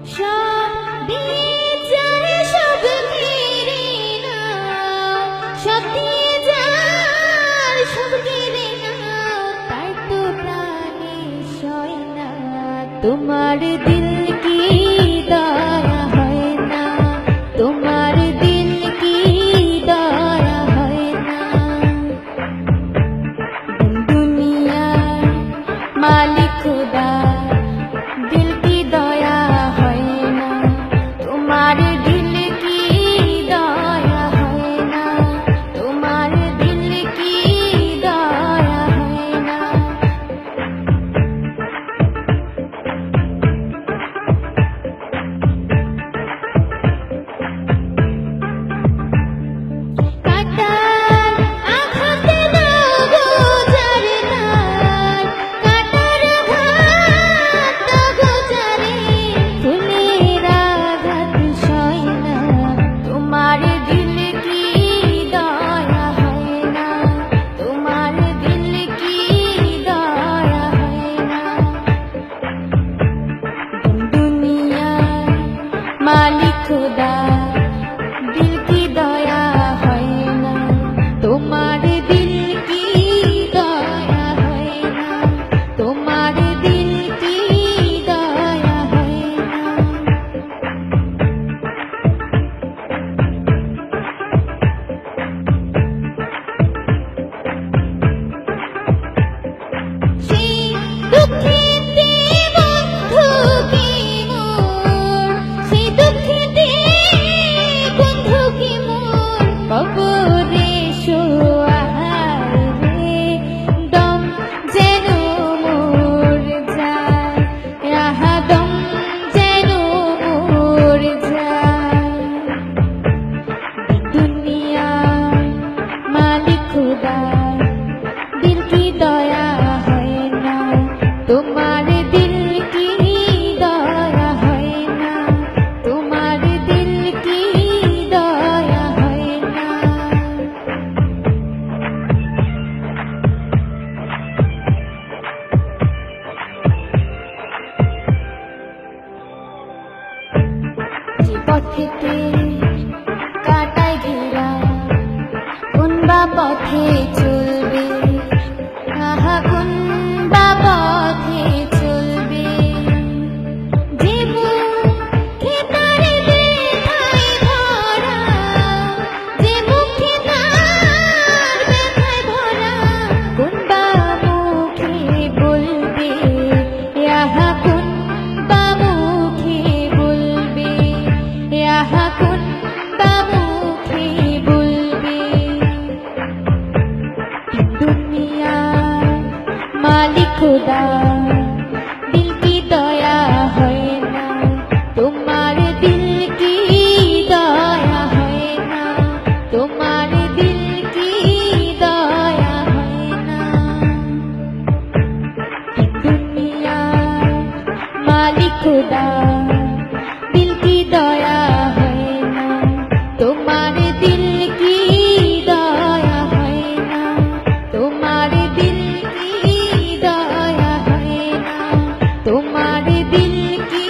সব দিয়ে যায় সব কেড়ে নাও, সব দিয়ে যায় সব কেড়ে নাও, তাই তো প্রাণে সয় না। তোমার দিল কি দয়া হয় না, তোমার দিল কি দয়া হয় না। দুনিয়ার মালিক খুদা দিল কি দয়া হয় না, তোমার দিল কি দয়া হয় না, তোমার দিল কি দয়া হয় না। কাটার আঘাতে দাও গো ঝাড়ে তার, কাটার আঘাত দাও গো ঝাড়ে, ফুলের আঘাত সয় না, তোমার দিল কি দয়া হয় না, তোমার দিল কি দয়া হয় না। দুনিয়ার মালিক খুদা দিল কি দয়া হয় না, তোমার দিল কি দয়া হয় না, তোমার দিল কি দয়া হয় না। সেই দুঃখেতে বন্ধু কি মোর, সেই দুঃখেতে বন্ধু কি মোর, কবরে শোয়ার রে দম যেন মোর যায়, আহা দম যেন মোর যায়। দুনিয়ার মালিক খুদা দিল কি দয়া হয় না, তোমার দিল কি দয়া হয় না, তোমার দিল কি দয়া হয় না। যে পথেতে কাটায় ঘেরা, কোন বা পথে চলবে, আহা কোন বা পথে চলবে। যে মুখে তার ব্যথায় ভরা, যে মুখে তার ব্যথায় ভরা, কোন বা মুখে বলবে, আহা কোন বা মুখে বলবে, আহা কোন বা মুখে বলবে। দুনিয়ার মালিক খুদা দিল কি দয়া হয় না, তোমার দিল কি দয়া হয় না, তোমার দিল কি দয়া হয় না। দুনিয়ার মালিক খুদা দিল কি দয়া হয় না, তোমার দিল কি দয়া হয় না, তোমার দিল কি দয়া হয় না, তোমার দিল কি